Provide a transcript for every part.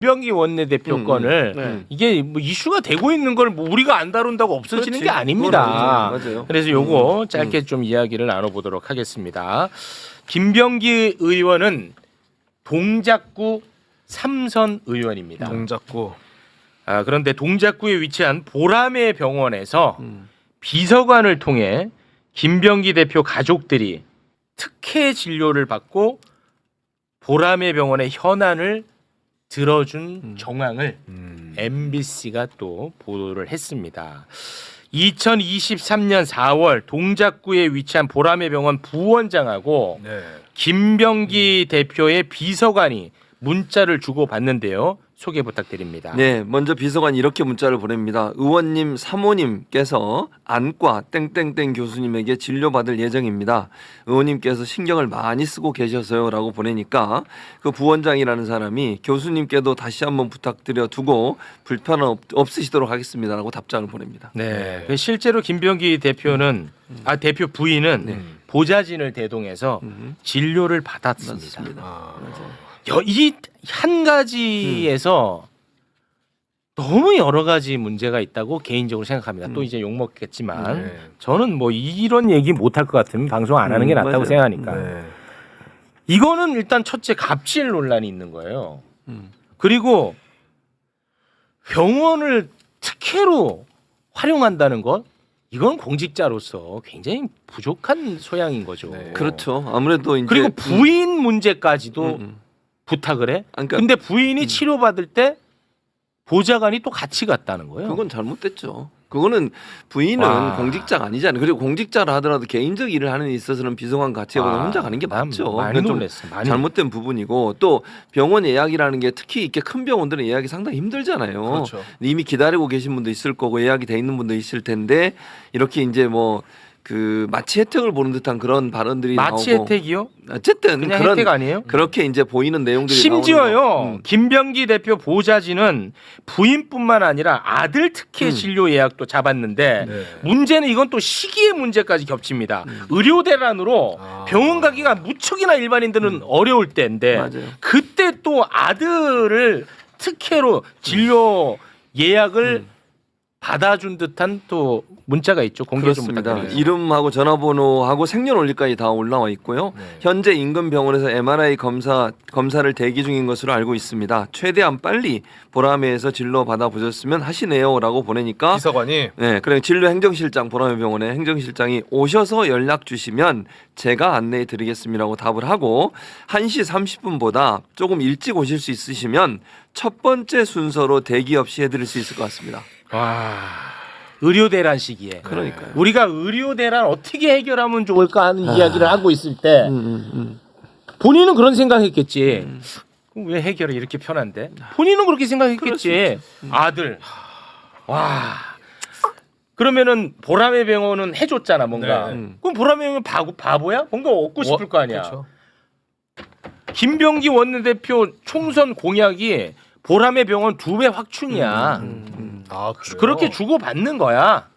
김병기 원내대표 건을 네. 이게 뭐 이슈가 되고 있는 걸 뭐 우리가 안 다룬다고 없어지는 그렇지. 게 아닙니다. 맞아요. 그래서 요거 짧게 좀 이야기를 나눠보도록 하겠습니다. 김병기 의원은 동작구 삼선 의원입니다. 동작구. 그런데 동작구에 위치한 보라매 병원에서 비서관을 통해 김병기 대표 가족들이 특혜 진료를 받고 보라매 병원의 현안을 들어준 정황을 MBC가 또 보도를 했습니다. 2023년 4월 동작구에 위치한 보라매 병원 부원장하고 네. 김병기 대표의 비서관이 문자를 주고받는데요. 소개 부탁드립니다. 네, 먼저 비서관이 이렇게 문자를 보냅니다. 의원님 사모님께서 안과 땡땡땡 교수님에게 진료받을 예정입니다. 의원님께서 신경을 많이 쓰고 계셔서요 라고 보내니까 그 부원장이라는 사람이 교수님께도 다시 한번 부탁드려 두고 불편 없으시도록 하겠습니다 라고 답장을 보냅니다. 네. 실제로 김병기 대표는 대표 부인은 보좌진을 대동해서 진료를 받았습니다. 맞습니다. 이 한 가지에서 너무 여러 가지 문제가 있다고 개인적으로 생각합니다. 또 이제 욕 먹겠지만 네. 저는 뭐 이런 얘기 못할 것 같으면 방송 안 하는 게 낫다고 맞아요. 생각하니까 네. 이거는 일단 첫째 갑질 논란이 있는 거예요. 그리고 병원을 특혜로 활용한다는 것 이건 공직자로서 굉장히 부족한 소양인 거죠. 네. 그렇죠. 아무래도 이제 그리고 부인 문제까지도 부탁을 해. 그러니까 근데 부인이 치료받을 때 보좌관이 또 같이 갔다는 거예요. 그건 잘못됐죠. 그거는 부인은 와. 공직자가 아니잖아요. 그리고 공직자라 하더라도 개인적 일을 하는 데 있어서는 비서관 같이 하고 혼자 가는 게 난 맞죠. 많이 그건 좀 놀랐어. 많이. 잘못된 부분이고 또 병원 예약이라는 게 특히 이렇게 큰 병원들은 예약이 상당히 힘들잖아요. 그렇죠. 이미 기다리고 계신 분도 있을 거고 예약이 돼 있는 분도 있을 텐데 이렇게 이제 뭐 그 마치 혜택을 보는 듯한 그런 발언들이 마치 나오고 혜택이요? 어쨌든 그냥 그런 혜택 아니에요? 그렇게 이제 보이는 내용들이 심지어요. 나오는 거. 김병기 대표 보좌진은 부인뿐만 아니라 아들 특혜 진료 예약도 잡았는데 네. 문제는 이건 또 시기의 문제까지 겹칩니다. 의료 대란으로 병원 가기가 무척이나 일반인들은 어려울 때인데 맞아요. 그때 또 아들을 특혜로 진료 예약을 받아준 듯한 또 문자가 있죠. 공개 좀 그렇습니다. 부탁드립니다. 이름하고 전화번호하고 생년월일까지 다 올라와 있고요. 현재 인근 병원에서 MRI 검사를 대기 중인 것으로 알고 있습니다. 최대한 빨리 보라매에서 진료 받아 보셨으면 하시네요라고 보내니까 비서관이 네, 그래 진료 행정실장 보라매 병원의 행정실장이 오셔서 연락 주시면 제가 안내해 드리겠습니다라고 답을 하고 1시 30분보다 조금 일찍 오실 수 있으시면 첫 번째 순서로 대기 없이 해드릴 수 있을 것 같습니다. 와, 의료 대란 시기에. 그러니까요. 우리가 의료 대란 어떻게 해결하면 좋을까 하는 이야기를 하고 있을 때 본인은 그런 생각했겠지. 그럼 왜 해결이 이렇게 편한데? 본인은 그렇게 생각했겠지. 아들. 와. 그러면은 보라매 병원은 해줬잖아 뭔가. 네. 그럼 보라매 병원 바보야? 뭔가 얻고 싶을 거 아니야. 그렇죠. 김병기 원내대표 총선 공약이 보라매 병원 2배 확충이야. 아, 그래요? 그렇게 주고 받는 거야.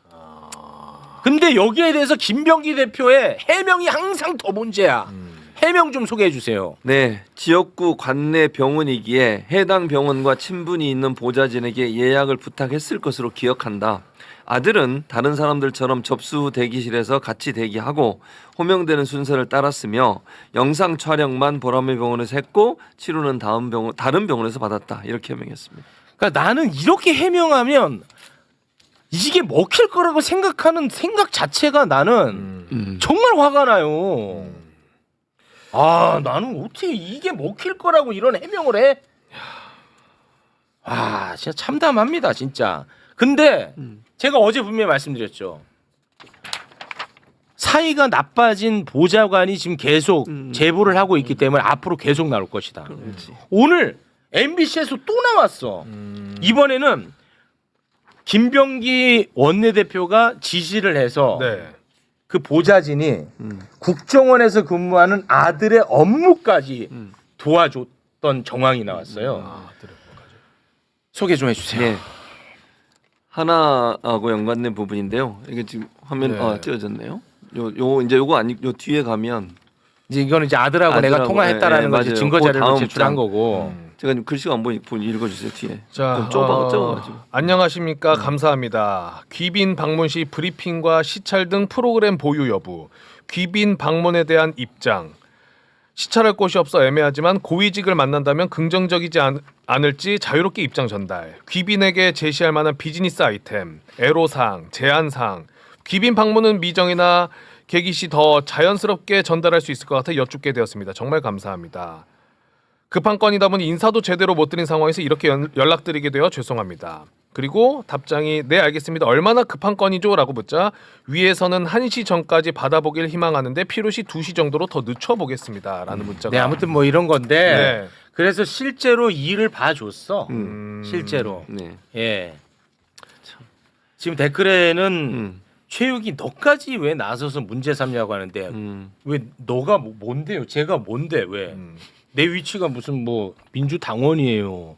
근데 여기에 대해서 김병기 대표의 해명이 항상 더 문제야. 해명 좀 소개해 주세요. 네, 지역구 관내 병원이기에 해당 병원과 친분이 있는 보좌진에게 예약을 부탁했을 것으로 기억한다. 아들은 다른 사람들처럼 접수 후 대기실에서 같이 대기하고 호명되는 순서를 따랐으며 영상 촬영만 보라매 병원에서 했고 치료는 다른 병원에서 받았다. 이렇게 해명했습니다. 그러니까 나는 이렇게 해명하면 이게 먹힐 거라고 생각하는 생각 자체가 나는 정말 화가 나요. 아, 나는 어떻게 이게 먹힐 거라고 이런 해명을 해? 와, 진짜 참담합니다, 진짜. 근데 제가 어제 분명히 말씀드렸죠. 사이가 나빠진 보좌관이 지금 계속 제보를 하고 있기 때문에 앞으로 계속 나올 것이다. 오늘 MBC에서 또 나왔어. 이번에는 김병기 원내대표가 지시를 해서 네. 그 보좌진이 국정원에서 근무하는 아들의 업무까지 도와줬던 정황이 나왔어요. 아, 들어볼까요? 소개 좀 해주세요. 네. 하나하고 연관된 부분인데요. 이게 지금 화면 네. 띄어졌네요. 요 이제 요거 아니 요 뒤에 가면 이제 이거는 이제 아들하고 내가 아들하고, 통화했다라는 예, 거지 맞아요. 증거 그 자료를 다음 제출한 장. 거고. 제가 지금 글씨가 안 보니 읽어주세요 뒤에. 자, 좁아가지고. 안녕하십니까. 감사합니다. 귀빈 방문 시 브리핑과 시찰 등 프로그램 보유 여부, 귀빈 방문에 대한 입장, 시찰할 곳이 없어 애매하지만 고위직을 만난다면 긍정적이지 않을지 자유롭게 입장 전달, 귀빈에게 제시할 만한 비즈니스 아이템, 애로사항, 제안사항, 귀빈 방문은 미정이나 계기 시 더 자연스럽게 전달할 수 있을 것 같아 여쭙게 되었습니다. 정말 감사합니다. 급한 건이다 보니 인사도 제대로 못 드린 상황에서 이렇게 연락드리게 되어 죄송합니다. 그리고 답장이 네 알겠습니다. 얼마나 급한 건이죠? 라고 묻자 위에서는 1시 전까지 받아보길 희망하는데 필요시 2시 정도로 더 늦춰보겠습니다. 라는 문자가. 네, 아무튼 뭐 이런 건데 네. 그래서 실제로 일을 봐줬어. 실제로. 네. 예. 지금 댓글에는 최욱이 너까지 왜 나서서 문제 삼냐고 하는데 왜 너가 뭔데요? 제가 뭔데 왜? 내 위치가 무슨 뭐 민주당원이에요.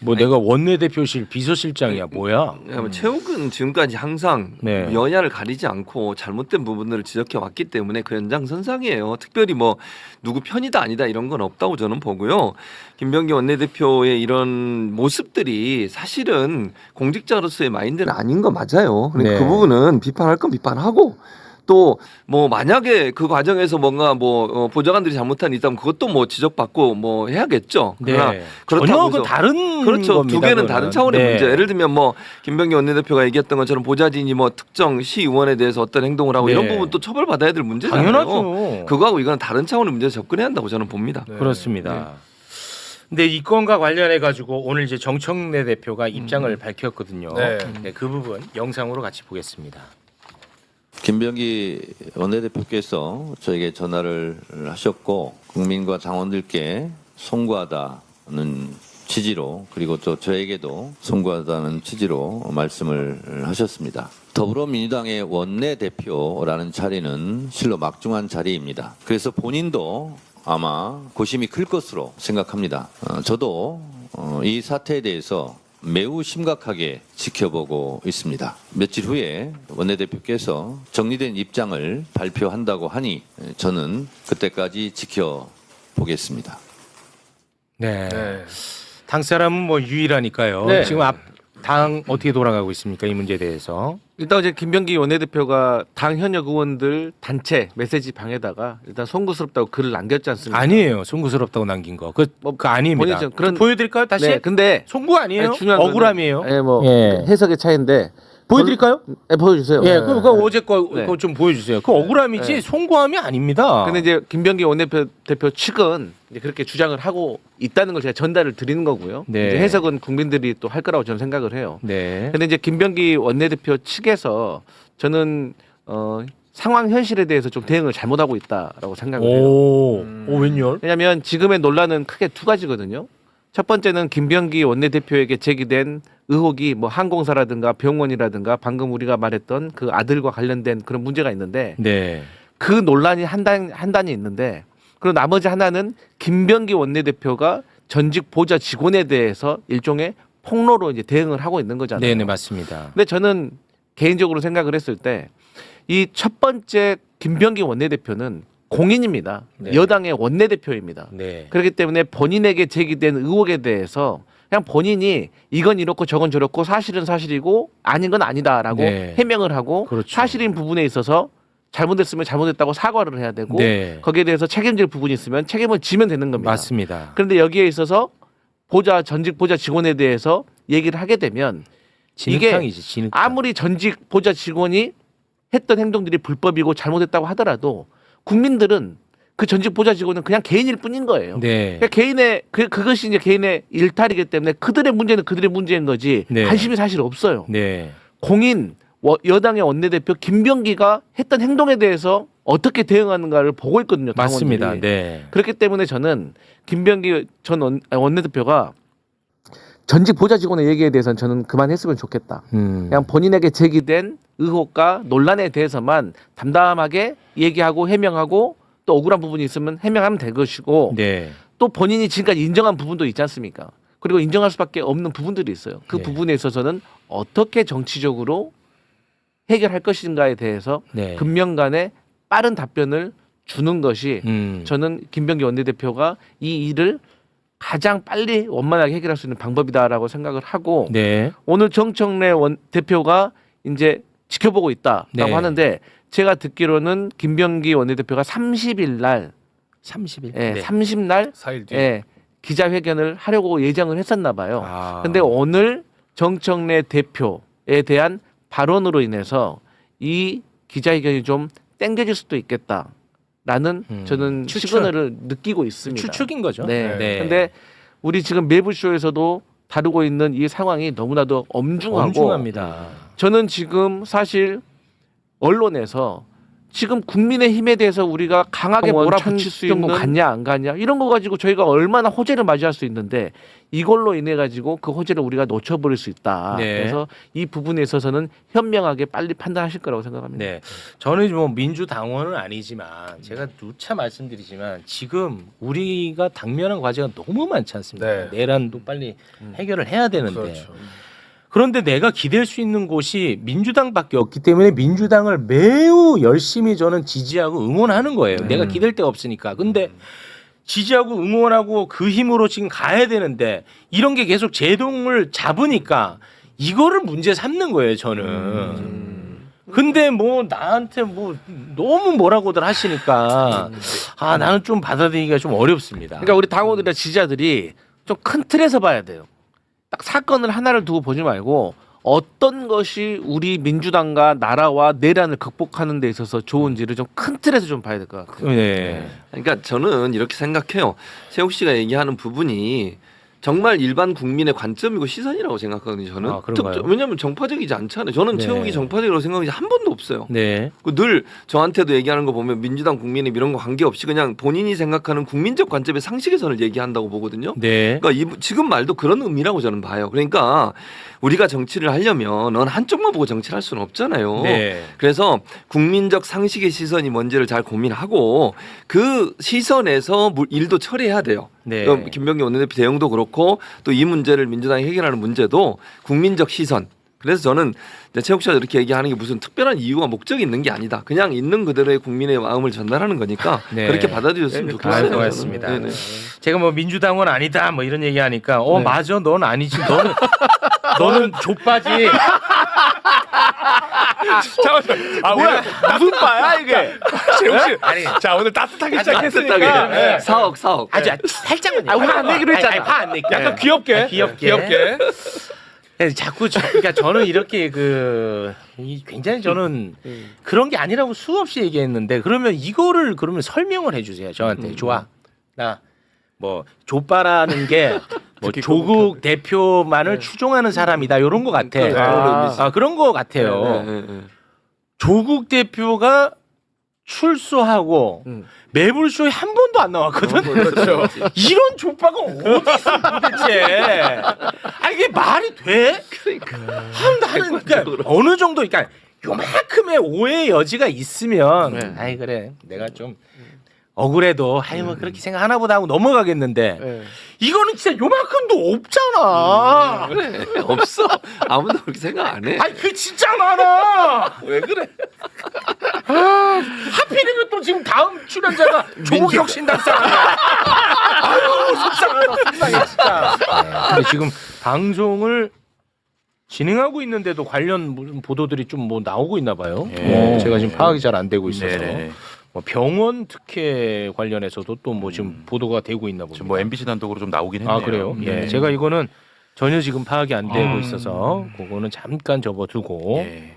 뭐 내가 원내대표실 비서실장이야 뭐야? 최욱은 지금까지 항상 네. 여야를 가리지 않고 잘못된 부분들을 지적해 왔기 때문에 그 연장선상이에요. 특별히 뭐 누구 편이다 아니다 이런 건 없다고 저는 보고요. 김병기 원내대표의 이런 모습들이 사실은 공직자로서의 마인드는 아닌 거 맞아요. 그러니까 네. 그 부분은 비판할 건 비판하고 또 뭐 만약에 그 과정에서 뭔가 뭐 보좌관들이 잘못한 일 있다면 그것도 뭐 지적받고 뭐 해야겠죠. 그러나 네. 그렇다고 전혀 해서 그 다른 그렇죠. 겁니다, 두 개는 그거는. 다른 차원의 네. 문제. 예를 들면 뭐 김병기 원내대표가 얘기했던 것처럼 보좌진이 뭐 특정 시의원에 대해서 어떤 행동을 하고 네. 이런 부분 또 처벌받아야 될 문제잖아요. 당연하죠. 그거하고 이건 다른 차원의 문제에서 접근해야 한다고 저는 봅니다. 네. 그렇습니다. 근데 이 건과 관련해 가지고 오늘 이제 정청래 대표가 입장을 밝혔거든요. 네. 네, 그 부분 영상으로 같이 보겠습니다. 김병기 원내대표께서 저에게 전화를 하셨고 국민과 당원들께 송구하다는 취지로 그리고 또 저에게도 송구하다는 취지로 말씀을 하셨습니다. 더불어민주당의 원내대표라는 자리는 실로 막중한 자리입니다. 그래서 본인도 아마 고심이 클 것으로 생각합니다. 저도 이 사태에 대해서 매우 심각하게 지켜보고 있습니다. 며칠 후에 원내대표께서 정리된 입장을 발표한다고 하니 저는 그때까지 지켜보겠습니다. 네. 네. 당 사람은 뭐 유일하니까요. 네. 지금 당 어떻게 돌아가고 있습니까? 이 문제에 대해서. 일단 어제 김병기 원내대표가 당 현역 의원들 단체 메시지 방에다가 일단 송구스럽다고 글을 남겼지 않습니까? 아니에요. 송구스럽다고 남긴 거. 그 아닙니다. 본인이 그런- 보여드릴까요? 다시. 네, 근데 송구 아니에요? 아니, 중요한 억울함이에요. 예, 뭐 예. 해석의 차이인데 보여드릴까요? 네, 보여주세요. 예, 그거 어제 거 네. 그거 좀 보여주세요. 그 억울함이지 네. 송구함이 아닙니다. 근데 이제 김병기 원내대표 측은 이제 그렇게 주장을 하고 있다는 걸 제가 전달을 드리는 거고요. 네. 이제 해석은 국민들이 또 할 거라고 저는 생각을 해요. 네. 근데 이제 김병기 원내대표 측에서 저는 상황 현실에 대해서 좀 대응을 잘못하고 있다라고 생각을 해요. 오, 웬열? 왜냐하면 지금의 논란은 크게 두 가지거든요. 첫 번째는 김병기 원내대표에게 제기된 의혹이 뭐 항공사라든가 병원이라든가 방금 우리가 말했던 그 아들과 관련된 그런 문제가 있는데 네. 그 논란이 한 단이 있는데 그리고 나머지 하나는 김병기 원내대표가 전직 보좌 직원에 대해서 일종의 폭로로 이제 대응을 하고 있는 거잖아요. 네, 네, 맞습니다. 근데 저는 개인적으로 생각을 했을 때 이 첫 번째 김병기 원내대표는 공인입니다. 네. 여당의 원내대표입니다. 네. 그렇기 때문에 본인에게 제기된 의혹에 대해서 그냥 본인이 이건 이렇고 저건 저렇고 사실은 사실이고 아닌 건 아니다라고 네. 해명을 하고 그렇죠. 사실인 부분에 있어서 잘못했으면 잘못했다고 사과를 해야 되고 네. 거기에 대해서 책임질 부분이 있으면 책임을 지면 되는 겁니다. 맞습니다. 그런데 여기에 있어서 전직 보좌 직원에 대해서 얘기를 하게 되면 진흙탕이지, 진흙탕. 아무리 전직 보좌 직원이 했던 행동들이 불법이고 잘못했다고 하더라도 국민들은 그 전직 보좌 직원은 그냥 개인일 뿐인 거예요. 네. 그러니까 개인의 그것이 이제 개인의 일탈이기 때문에 그들의 문제는 그들의 문제인 거지 네. 관심이 사실 없어요. 네. 공인 여당의 원내대표 김병기가 했던 행동에 대해서 어떻게 대응하는가를 보고 있거든요. 당원들이. 맞습니다. 네. 그렇기 때문에 저는 김병기 전 원내대표가 전직 보좌 직원의 얘기에 대해서는 저는 그만했으면 좋겠다. 그냥 본인에게 제기된 의혹과 논란에 대해서만 담담하게 얘기하고 해명하고 또 억울한 부분이 있으면 해명하면 될 것이고 네. 또 본인이 지금까지 인정한 부분도 있지 않습니까? 그리고 인정할 수밖에 없는 부분들이 있어요. 그 네. 부분에 있어서는 어떻게 정치적으로 해결할 것인가에 대해서 네. 금명간에 빠른 답변을 주는 것이 음. 저는 김병기 원내대표가 이 일을 가장 빨리 원만하게 해결할 수 있는 방법이다라고 생각을 하고 네. 오늘 정청래 대표가 이제 지켜보고 있다라고 네. 하는데 제가 듣기로는 김병기 원내대표가 30일 날 30일. 예, 네. 30날 4일 뒤. 예, 기자회견을 하려고 예정을 했었나 봐요. 아. 근데 오늘 정청래 대표에 대한 발언으로 인해서 이 기자회견이 좀 땡겨질 수도 있겠다라는 저는 추측. 시그널을 느끼고 있습니다. 추측인 거죠. 네. 네. 근데 우리 지금 매부쇼에서도 다루고 있는 이 상황이 너무나도 엄중하고 엄중합니다. 저는 지금 사실 언론에서 지금 국민의힘에 대해서 우리가 강하게 몰아붙일 수 있는 거 갔냐 안 갔냐 이런 거 가지고 저희가 얼마나 호재를 맞이할 수 있는데 이걸로 인해 가지고 그 호재를 우리가 놓쳐버릴 수 있다. 네. 그래서 이 부분에 있어서는 현명하게 빨리 판단하실 거라고 생각합니다. 네, 저는 뭐 민주당원은 아니지만 제가 누차 말씀드리지만 지금 우리가 당면한 과제가 너무 많지 않습니까? 네. 내란도 빨리 해결을 해야 되는데 그렇죠. 그런데 내가 기댈 수 있는 곳이 민주당밖에 없기 때문에 민주당을 매우 열심히 저는 지지하고 응원하는 거예요. 내가 기댈 데가 없으니까. 근데 지지하고 응원하고 그 힘으로 지금 가야 되는데 이런 게 계속 제동을 잡으니까 이거를 문제 삼는 거예요, 저는. 근데 뭐 나한테 뭐 너무 뭐라고들 하시니까 아 나는 좀 받아들이기가 좀 어렵습니다. 그러니까 우리 당원들이나 지지자들이 좀 큰 틀에서 봐야 돼요. 딱 사건을 하나를 두고 보지 말고 어떤 것이 우리 민주당과 나라와 내란을 극복하는 데 있어서 좋은지를 좀 큰 틀에서 좀 봐야 될 것 같아요. 네. 그러니까 저는 이렇게 생각해요. 세욱 씨가 얘기하는 부분이 정말 일반 국민의 관점이고 시선이라고 생각하거든요. 저는 아, 그런가요? 왜냐하면 정파적이지 않잖아요. 저는 네. 최욱이 정파적이라고 생각한 게 한 번도 없어요. 네. 늘 저한테도 얘기하는 거 보면 민주당 국민의 이런 거 관계없이 그냥 본인이 생각하는 국민적 관점의 상식에선을 얘기한다고 보거든요. 네. 그러니까 지금 말도 그런 의미라고 저는 봐요. 그러니까 우리가 정치를 하려면 넌 한쪽만 보고 정치를 할 수는 없잖아요. 네. 그래서 국민적 상식의 시선이 뭔지를 잘 고민하고 그 시선에서 일도 처리해야 돼요. 네. 그럼 김병기 원내대표 대응도 그렇고 또 이 문제를 민주당이 해결하는 문제도 국민적 시선. 그래서 저는 이제 최욱 씨가 이렇게 얘기하는 게 무슨 특별한 이유와 목적이 있는 게 아니다. 그냥 있는 그대로의 국민의 마음을 전달하는 거니까 네. 그렇게 받아들였으면 네, 좋겠어요. 고맙습니다. 저는. 네네. 제가 뭐 민주당은 아니다 뭐 이런 얘기하니까 네. 맞아 넌 아니지 너는 족바지. 뭐야 무슨 바야 이게? 재욱 씨. 아니 자 오늘 따뜻하게 따뜻하게. 시작했으니까 네. 사억. 아주 살짝만. 화안 내기로 했잖아. 화안 낼게. 약간 귀엽게. 귀엽게. 자꾸 그러니까 저는 이렇게 굉장히 저는 그런 게 아니라고 수없이 얘기했는데 그러면 이거를 그러면 설명을 해주세요 저한테. 좋아 나 뭐 족바라는 게 뭐 조국 대표만을 추종하는 사람이다 이런 거 같아. 그런 거 같아요. 네. 조국 대표가 출소하고 매불쇼에 한 번도 안 나왔거든. 그렇죠. 이런 족바가 어디 있어 도대체? 아니 이게 말이 돼? 그러니까 나는 그러니까 어느 정도 그러니까 요만큼의 오해의 여지가 있으면 네. 아이 그래 내가 좀 억울해도 아이 뭐 그렇게 생각하나 보다 하고 넘어가겠는데 네. 이거는 진짜 요만큼도 없잖아. 그래 없어. 아무도 그렇게 생각 안 해. 아니 그 진짜 많아. 왜 그래? 하필이면 또 지금 다음 출연자가 조국혁신당 사람이야. 아유 속상해 진짜. 근데 지금 방송을 진행하고 있는데도 관련 보도들이 좀 뭐 나오고 있나 봐요. 제가 지금 파악이 잘 안 되고 있어서. 뭐 병원 특혜 관련해서도 또 뭐 지금 보도가 되고 있나 봅니다. 지금 뭐 MBC 단독으로 좀 나오긴 했네요. 아 그래요? 예, 제가 이거는 전혀 지금 파악이 안 되고 있어서 그거는 잠깐 접어두고 예.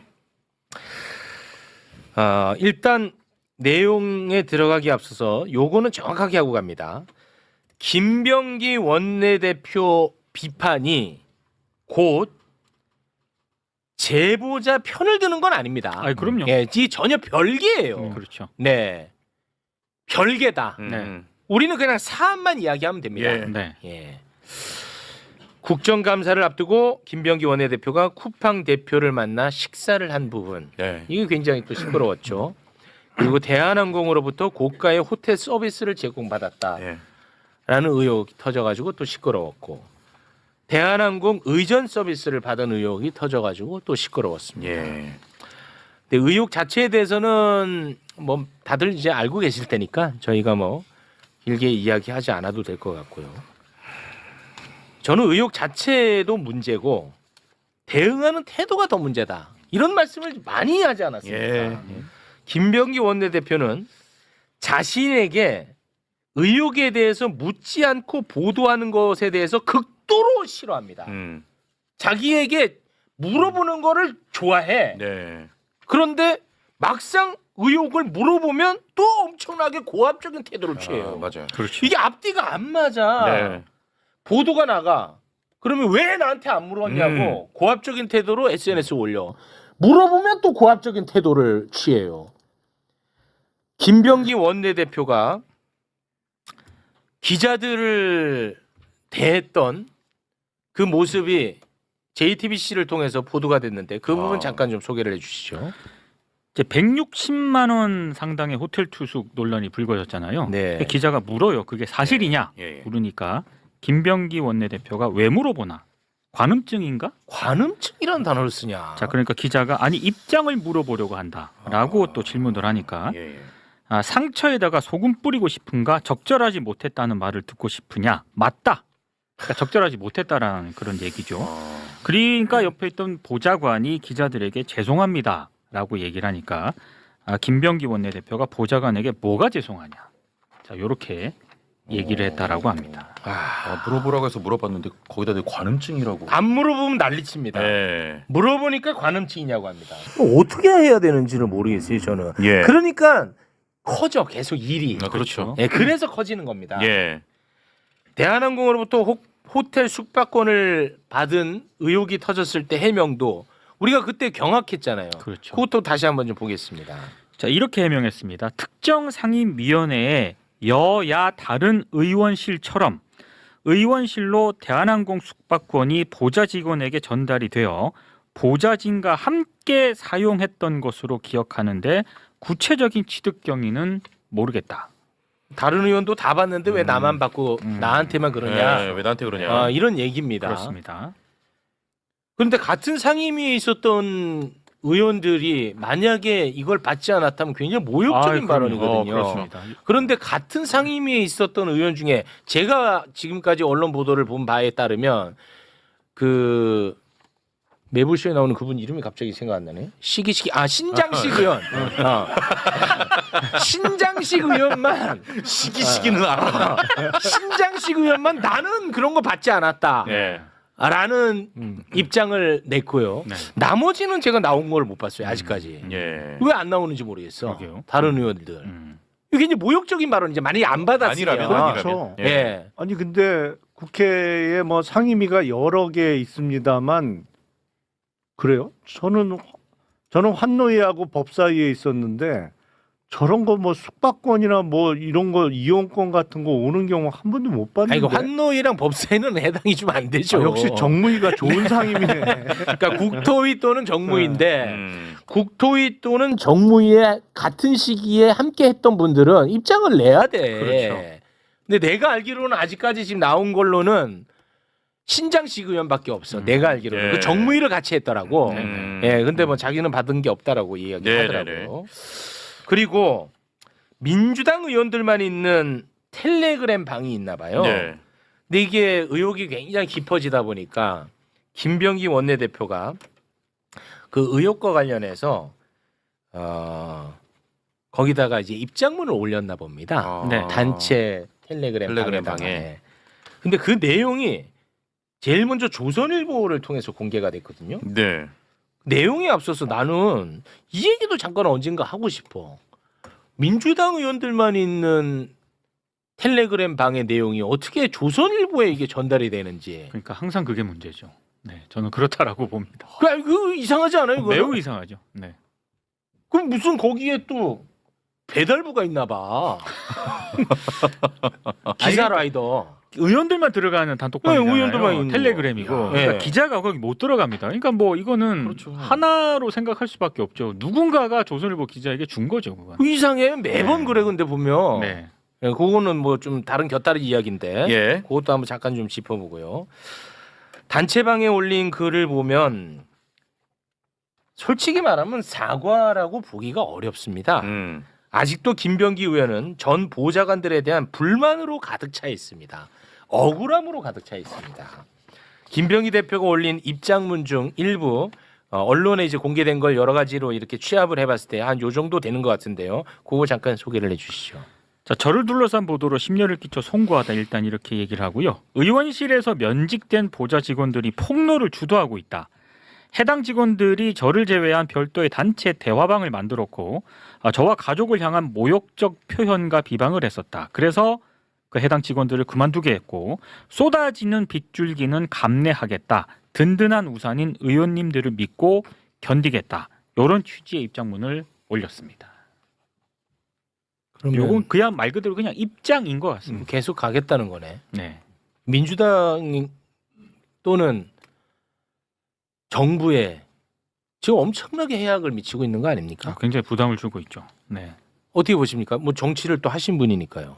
일단 내용에 들어가기 앞서서 요거는 정확하게 하고 갑니다. 김병기 원내대표 비판이 곧 제보자 편을 드는 건 아닙니다. 아, 그럼요. 예, 이 전혀 별개예요. 그렇죠. 네, 별개다. 네. 우리는 그냥 사안만 이야기하면 됩니다. 예. 네. 예. 국정감사를 앞두고 김병기 원내대표가 쿠팡 대표를 만나 식사를 한 부분. 네. 이게 굉장히 또 시끄러웠죠. 그리고 대한항공으로부터 고가의 호텔 서비스를 제공받았다라는 예. 의혹이 터져가지고 또 시끄러웠고 대한항공 의전 서비스를 받은 의혹이 터져가지고 또 시끄러웠습니다. 예. 근데 의혹 자체에 대해서는 뭐 다들 이제 알고 계실 테니까 저희가 뭐 길게 이야기하지 않아도 될 것 같고요. 저는 의혹 자체도 문제고 대응하는 태도가 더 문제다. 이런 말씀을 많이 하지 않았습니까? 예. 김병기 원내대표는 자신에게 의혹에 대해서 묻지 않고 보도하는 것에 대해서 극도로 싫어합니다. 자기에게 물어보는 거를 좋아해. 네. 그런데 막상 의혹을 물어보면 또 엄청나게 고압적인 태도를 취해요. 맞아요. 이게 앞뒤가 안 맞아. 네. 보도가 나가. 그러면 왜 나한테 안 물었냐고 고압적인 태도로 SNS에 올려. 물어보면 또 고압적인 태도를 취해요. 김병기 원내대표가 기자들을 대했던 그 모습이 JTBC를 통해서 보도가 됐는데 그 부분 잠깐 좀 소개를 해주시죠. 이제 160만 원 상당의 호텔 투숙 논란이 불거졌잖아요. 네. 기자가 물어요. 그게 사실이냐? 예. 물으니까 김병기 원내대표가 왜 물어보나? 관음증인가? 관음증이라는 단어를 쓰냐? 자, 그러니까 기자가 아니 입장을 물어보려고 한다라고 또 질문을 하니까 예. 상처에다가 소금 뿌리고 싶은가? 적절하지 못했다는 말을 듣고 싶으냐? 맞다. 그러니까 적절하지 못했다라는 그런 얘기죠. 그러니까 옆에 있던 보좌관이 기자들에게 죄송합니다라고 얘기를 하니까 김병기 원내대표가 보좌관에게 뭐가 죄송하냐? 자, 이렇게 얘기를 했다라고 합니다. 물어보라고 해서 물어봤는데 거기다 대고 관음증이라고. 안 물어보면 난리칩니다. 예. 물어보니까 관음증이냐고 합니다. 어떻게 해야 되는지를 모르겠어요, 저는. 예. 그러니까 커져 계속 일이. 그렇죠. 예, 그래서 커지는 겁니다. 예. 대한항공으로부터 호텔 숙박권을 받은 의혹이 터졌을 때 해명도 우리가 그때 경악했잖아요. 그렇죠. 그것도 다시 한번 좀 보겠습니다. 자, 이렇게 해명했습니다. 특정 상임위원회에 여야 다른 의원실처럼 의원실로 대한항공 숙박권이 보좌 직원에게 전달이 되어 보좌진과 함께 사용했던 것으로 기억하는데 구체적인 취득 경위는 모르겠다. 다른 의원도 다 봤는데 왜 나만 받고 나한테만 그러냐? 왜 나한테 그러냐? 이런 얘기입니다. 그렇습니다. 그런데 같은 상임위에 있었던 의원들이 만약에 이걸 받지 않았다면 굉장히 모욕적인 발언이거든요. 그렇습니다. 그런데 같은 상임위에 있었던 의원 중에 제가 지금까지 언론 보도를 본 바에 따르면 그 매불쇼에 나오는 그분 이름이 갑자기 생각 안 나네. 신장식 의원. 신장식 의원만 시기는 알아. 신장식 의원만 나는 그런 거 받지 않았다. 예. 라는 입장을 냈고요. 네. 나머지는 제가 나온 걸 못 봤어요. 아직까지. 예. 왜 안 나오는지 모르겠어. 그러게요. 다른 의원들. 이게 이제 모욕적인 발언이지. 만약에 안 받았으면. 아니라면. 그렇죠. 예. 아니 근데 국회에 뭐 상임위가 여러 개 있습니다만 그래요? 저는 환노위하고 법사위에 있었는데 저런 거 뭐 숙박권이나 뭐 이런 거 이용권 같은 거 오는 경우 한 번도 못 봤는데. 이거 환노위랑 법사위는 해당이 좀 안 되죠. 역시 정무위가 좋은 상임이네. 그러니까 국토위 또는 정무위인데 음. 국토위 또는 정무위에 같은 시기에 함께 했던 분들은 입장을 내야 돼. 그렇죠. 근데 내가 알기로는 아직까지 지금 나온 걸로는 신장식 의원밖에 없어. 내가 알기로는. 예. 그 정무위를 같이 했더라고. 음. 예, 근데 뭐 자기는 받은 게 없다라고 이야기하더라고요. 네네네. 그리고 민주당 의원들만 있는 텔레그램 방이 있나 봐요. 네. 근데 이게 의혹이 굉장히 깊어지다 보니까 김병기 원내대표가 그 의혹과 관련해서 거기다가 이제 입장문을 올렸나 봅니다. 네. 단체 텔레그램 방에. 방에. 근데 그 내용이 제일 먼저 조선일보를 통해서 공개가 됐거든요. 네. 내용에 앞서서 나는 이 얘기도 잠깐 언젠가 하고 싶어. 민주당 의원들만 있는 텔레그램 방의 내용이 어떻게 조선일보에 이게 전달이 되는지. 그러니까 항상 그게 문제죠. 네, 저는 그렇다라고 봅니다. 그 이상하지 않아요? 이거 매우 이상하죠. 네. 그럼 무슨 거기에 또 배달부가 있나 봐. 기사 라이더. 의원들만 들어가는 단톡방이잖아요. 네, 의원들만 있는 텔레그램이고 거. 그러니까 네. 기자가 거기 못 들어갑니다. 그러니까 뭐 이거는 그렇죠. 하나로 생각할 수밖에 없죠. 누군가가 조선일보 기자에게 준 거죠, 그건. 이상해. 매번 그래 근데 보면. 네. 네, 그거는 뭐 좀 다른 곁다리 이야기인데. 예. 그것도 한번 잠깐 좀 짚어보고요. 단체방에 올린 글을 보면 솔직히 말하면 사과라고 보기가 어렵습니다. 아직도 김병기 의원은 전 보좌관들에 대한 불만으로 가득 차 있습니다. 억울함으로 가득 차 있습니다. 김병기 대표가 올린 입장문 중 일부 언론에 이제 공개된 걸 여러 가지로 이렇게 취합을 해봤을 때 한 요 정도 되는 것 같은데요. 그거 잠깐 소개를 해주시죠. 자, 저를 둘러싼 보도로 심려를 끼쳐 송구하다 일단 이렇게 얘기를 하고요. 의원실에서 면직된 보좌 직원들이 폭로를 주도하고 있다. 해당 직원들이 저를 제외한 별도의 단체 대화방을 만들었고 저와 가족을 향한 모욕적 표현과 비방을 했었다. 그래서 그 해당 직원들을 그만두게 했고 쏟아지는 빗줄기는 감내하겠다. 든든한 우산인 의원님들을 믿고 견디겠다. 이런 취지의 입장문을 올렸습니다. 그러면 요건 그냥 말 그대로 그냥 입장인 것 같습니다. 계속 가겠다는 거네. 네. 민주당 또는 정부에 지금 엄청나게 해악을 미치고 있는 거 아닙니까? 굉장히 부담을 주고 있죠. 네. 어떻게 보십니까? 뭐 정치를 또 하신 분이니까요.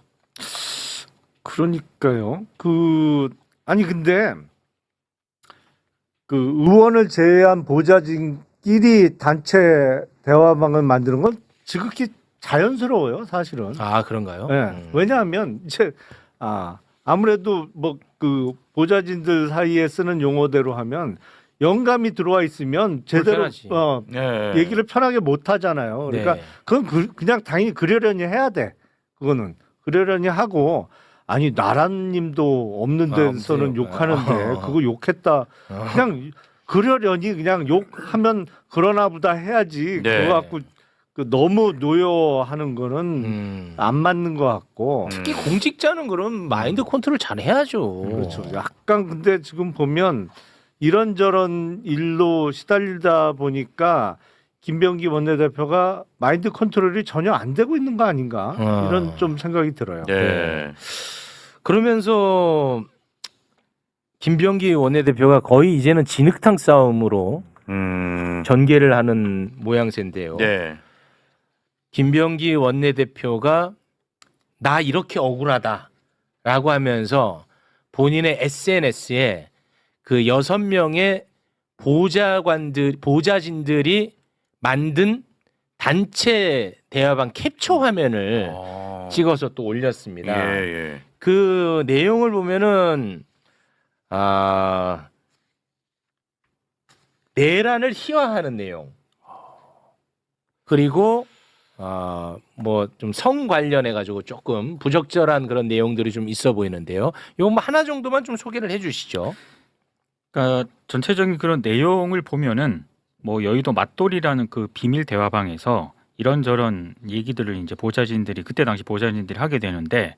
그러니까요. 아니 근데 그 의원을 제외한 보좌진끼리 단체 대화방을 만드는 건 지극히 자연스러워요, 사실은. 아 그런가요? 네. 왜냐하면 이제 아무래도 뭐 그 보좌진들 사이에 쓰는 용어대로 하면 영감이 들어와 있으면 제대로 불편하지. 네. 얘기를 편하게 못 하잖아요. 그러니까 네. 그건 그냥 당연히 그러려니 해야 돼. 그거는 그러려니 하고 아니 나라님도 없는 데서는 없어요. 욕하는데 그거 욕했다. 그냥 그러려니 그냥 욕하면 그러나 보다 해야지. 네. 그거 갖고 너무 노여하는 거는 안 맞는 것 같고. 특히 공직자는 그럼 마인드 컨트롤 잘 해야죠. 그렇죠. 약간 근데 지금 보면 이런저런 일로 시달리다 보니까 김병기 원내대표가 마인드 컨트롤이 전혀 안 되고 있는 거 아닌가 이런 좀 생각이 들어요. 네. 그러면서 김병기 원내대표가 거의 이제는 진흙탕 싸움으로 전개를 하는 모양새인데요. 네. 김병기 원내대표가 나 이렇게 억울하다라고 하면서 본인의 SNS에 그 6명의 보좌진들이 만든 단체 대화방 캡처 화면을 찍어서 또 올렸습니다. 예. 그 내용을 보면은 내란을 희화하는 내용 그리고 뭐 좀 성 관련해 가지고 조금 부적절한 그런 내용들이 좀 있어 보이는데요. 이거 뭐 하나 정도만 좀 소개를 해주시죠. 그러니까 전체적인 그런 내용을 보면은 뭐 여의도 맞돌이라는 그 비밀 대화방에서 이런저런 얘기들을 이제 보좌진들이 그때 당시 보좌진들이 하게 되는데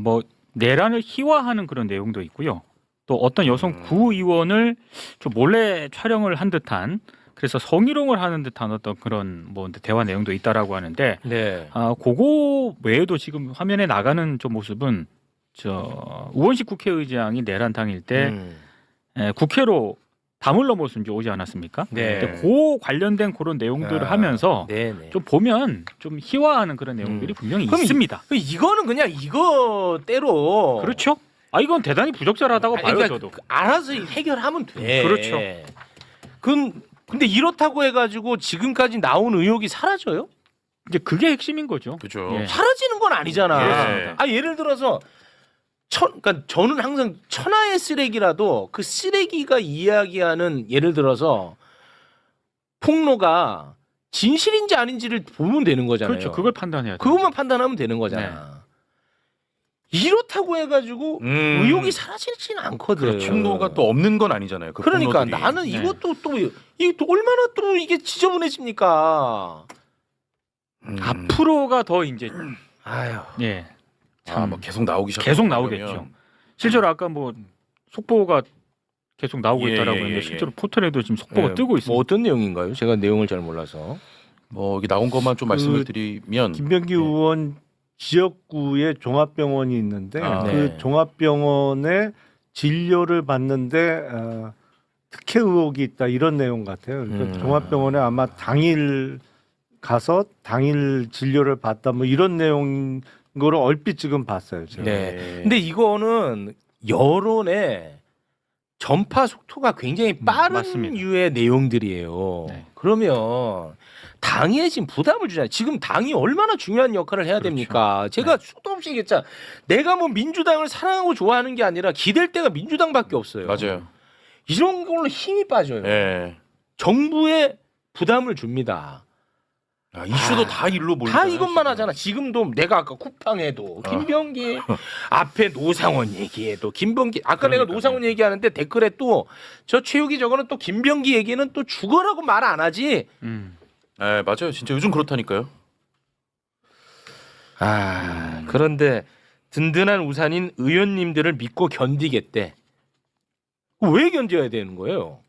뭐 내란을 희화하는 그런 내용도 있고요. 또 어떤 여성 구의원을 좀 몰래 촬영을 한 듯한 그래서 성희롱을 하는 듯한 어떤 그런 뭐 대화 내용도 있다라고 하는데 네. 그거 외에도 지금 화면에 나가는 저 모습은 저 우원식 국회의장이 내란 당일 때 국회로 담을 넘어서 이제 오지 않았습니까? 네. 근데 그 관련된 그런 내용들을 하면서 네네. 좀 보면 좀 희화하는 그런 내용들이 분명히 그럼 있습니다. 이거는 그냥 이거대로 그렇죠? 이건 대단히 부적절하다고 봐요, 그러니까 저도. 알아서 해결하면 돼. 그렇죠. 근데 이렇다고 해가지고 지금까지 나온 의혹이 사라져요? 이제 그게 핵심인 거죠. 그죠. 예. 사라지는 건 아니잖아. 예. 예를 들어서 그러니까 저는 항상 천하의 쓰레기라도 그 쓰레기가 이야기하는 예를 들어서 폭로가 진실인지 아닌지를 보면 되는 거잖아요. 그렇죠. 그걸 판단해야 돼요. 그것만 판단하면 되는 거잖아. 이렇다고 해가지고 의혹이 사라지지는 않거든. 그렇죠. 폭로가 또 없는 건 아니잖아요. 그 그러니까 폭로들이. 나는 네. 이것도 이게 또 얼마나 또 이게 지저분해집니까? 앞으로가 더 이제 아유. 예. 뭐 계속 나오기 시작. 계속 나오겠죠. 실제로 아까 뭐 속보가 계속 나오고 예, 있다라고 예, 했는데 예, 실제로 포털에도 지금 속보가 네. 뜨고 있습니다. 뭐 어떤 내용인가요? 제가 내용을 잘 몰라서. 뭐 이게 나온 것만 좀 말씀을 드리면 김병기 의원 지역구에 종합병원이 있는데 그 네. 종합병원에 진료를 받는데 특혜 의혹이 있다 이런 내용 같아요. 그러니까 종합병원에 아마 당일 가서 당일 진료를 받다 뭐 이런 내용 거를 얼핏 지금 봤어요. 제가. 네. 근데 이거는 여론에 전파 속도가 굉장히 빠른 맞습니다. 유의 내용들이에요. 네. 그러면 당에 지금 부담을 주잖아요. 지금 당이 얼마나 중요한 역할을 해야 됩니까? 제가 수도 없이 얘기했잖아. 내가 뭐 민주당을 사랑하고 좋아하는 게 아니라 기댈 때가 민주당밖에 없어요. 맞아요. 이런 걸로 힘이 빠져요. 예. 정부에 부담을 줍니다. 아, 이슈도 다 일로 몰리잖아요. 다 이것만 지금. 하잖아. 지금도 내가 아까 쿠팡에도 김병기 앞에 노상원 얘기해도 김병기 아까 내가 그러니까요. 노상원 얘기하는데 댓글에 또 저 최욱이 저거는 또 김병기 얘기는 또 죽어라고 말 안 하지. 예, 맞아요. 진짜 요즘 그렇다니까요. 그런데 든든한 우산인 의원님들을 믿고 견디겠대. 왜 견뎌야 되는 거예요?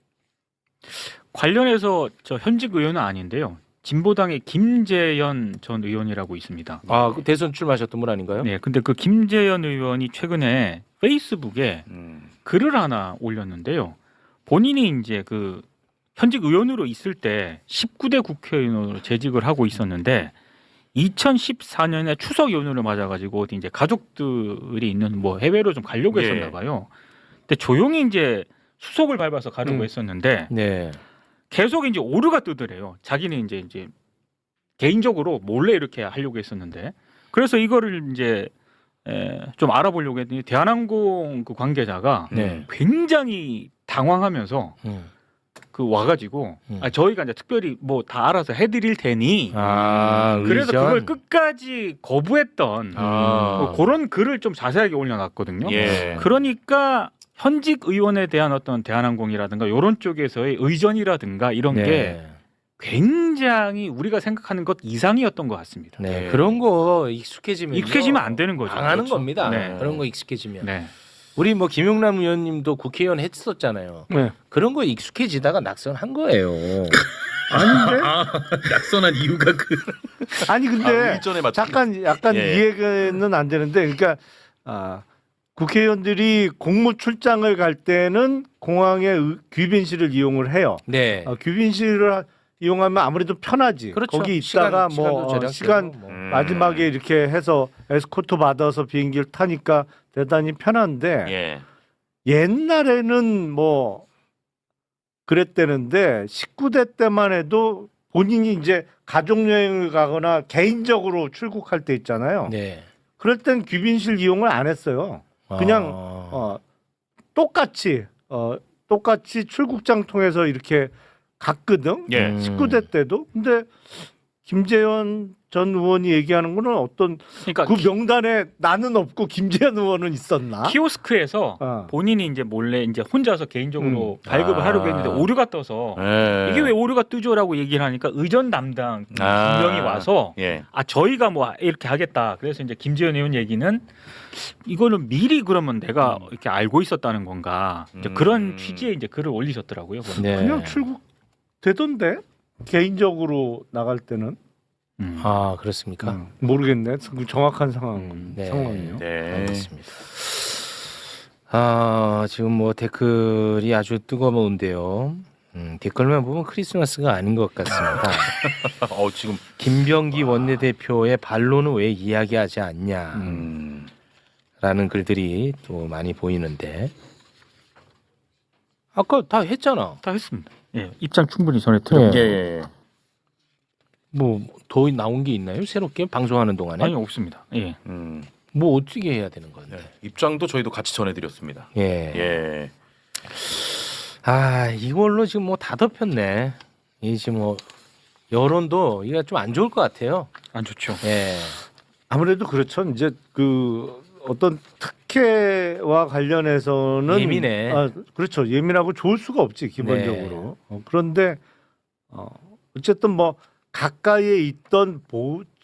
관련해서 저 현직 의원은 아닌데요. 진보당의 김재현 전 의원이라고 있습니다. 그 대선 출마하셨던 분 아닌가요? 네, 근데 그 김재현 의원이 최근에 페이스북에 글을 하나 올렸는데요. 본인이 이제 그 현직 의원으로 있을 때 19대 국회의원으로 재직을 하고 있었는데 2014년에 추석 연휴를 맞아가지고 어디 이제 가족들이 있는 뭐 해외로 좀 가려고 예. 했었나 봐요. 근데 조용히 이제 수속을 밟아서 가려고 했었는데 네. 계속 이제 오류가 뜨더래요. 자기는 이제 개인적으로 몰래 이렇게 하려고 했었는데 그래서 이거를 이제 좀 알아보려고 했더니 대한항공 그 관계자가 네. 굉장히 당황하면서 그 와가지고 저희가 이제 특별히 뭐 다 알아서 해드릴 테니 그래서 의전? 그걸 끝까지 거부했던 뭐 그런 글을 좀 자세하게 올려놨거든요. 예. 그러니까 현직 의원에 대한 어떤 대한항공이라든가 이런 쪽에서의 의전이라든가 이런 게 굉장히 우리가 생각하는 것 이상이었던 것 같습니다. 네. 그런 거 익숙해지면 익숙해지면 안 되는 거죠. 당하는 그렇죠. 겁니다. 네. 그런 거 익숙해지면. 네. 우리 뭐 김용남 의원님도 국회의원 했었잖아요. 네. 그런 거 익숙해지다가 낙선한 거예요. 아닌데? 낙선한 이유가 그 아니 근데 일전에 맞 약간 예. 이해는 안 되는데 그러니까 국회의원들이 공무 출장을 갈 때는 공항의 귀빈실을 이용을 해요. 네. 귀빈실을 이용하면 아무래도 편하지. 그렇죠. 거기 있다가 시간도 절약되고 시간 뭐. 마지막에 이렇게 해서 에스코트 받아서 비행기를 타니까 대단히 편한데 예. 옛날에는 뭐 그랬대는데 19대 때만 해도 본인이 이제 가족 여행을 가거나 개인적으로 출국할 때 있잖아요. 네. 그럴 땐 귀빈실 이용을 안 했어요. 그냥 똑같이 출국장 통해서 이렇게 갔거든. 예. 19대 때도. 근데 김재현 전 의원이 얘기하는 거는 어떤 그러니까 그 명단에 나는 없고 김재현 의원은 있었나? 키오스크에서 본인이 이제 몰래 이제 혼자서 개인적으로 발급을 하려고 했는데 오류가 떠서 예. 이게 왜 오류가 뜨죠라고 얘기를 하니까 의전 담당 분명히 와서 예. 저희가 뭐 이렇게 하겠다. 그래서 이제 김재현 의원 얘기는 이거는 미리 그러면 내가 이렇게 알고 있었다는 건가? 이제 그런 취지의 이제 글을 올리셨더라고요. 네. 그냥 출국 되던데 개인적으로 나갈 때는 그렇습니까? 모르겠네. 그 정확한 상황이요. 네. 알겠습니다. 지금 뭐 댓글이 아주 뜨거운데요. 댓글만 보면 크리스마스가 아닌 것 같습니다. 지금 김병기 원내대표의 반론은 왜 이야기하지 않냐 라는 글들이 또 많이 보이는데 아까 다 했잖아. 다 했습니다. 예, 입장 충분히 전에 드렸고 예. 뭐 더 나온 게 있나요? 새롭게 방송하는 동안에? 아니 없습니다. 예. 뭐 어떻게 해야 되는 건데? 입장도 저희도 같이 전해드렸습니다. 예. 예. 이걸로 지금 뭐 다 덮였네. 이 지금 뭐 여론도 이게 좀 안 좋을 것 같아요. 안 좋죠. 예. 아무래도 그렇죠. 이제 그 어떤 특혜와 관련해서는 예민해. 그렇죠. 예민하고 좋을 수가 없지 기본적으로. 그런데 어쨌든 뭐 가까이에 있던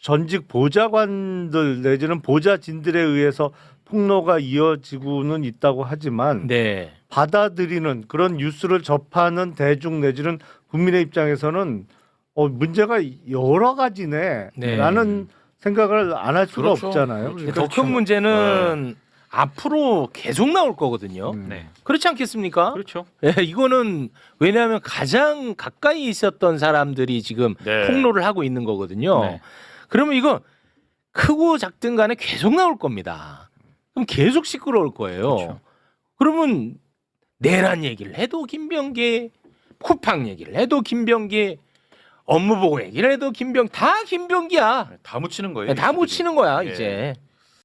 전직 보좌관들 내지는 보좌진들에 의해서 폭로가 이어지고는 있다고 하지만 네. 받아들이는 그런 뉴스를 접하는 대중 내지는 국민의 입장에서는 문제가 여러 가지네라는 생각을 안 할 수가 그렇죠. 없잖아요. 더 큰 문제는 앞으로 계속 나올 거거든요. 네. 그렇지 않겠습니까? 그렇죠. 예, 이거는 왜냐하면 가장 가까이 있었던 사람들이 지금 네. 폭로를 하고 있는 거거든요. 네. 그러면 이거 크고 작든 간에 계속 나올 겁니다. 그럼 계속 시끄러울 거예요. 그렇죠. 그러면 내란 얘기를 해도 김병기, 쿠팡 얘기를 해도 김병기, 업무보고 얘기를 해도 다 김병기야. 다 묻히는 거예요. 다 묻히는 거야 예. 이제.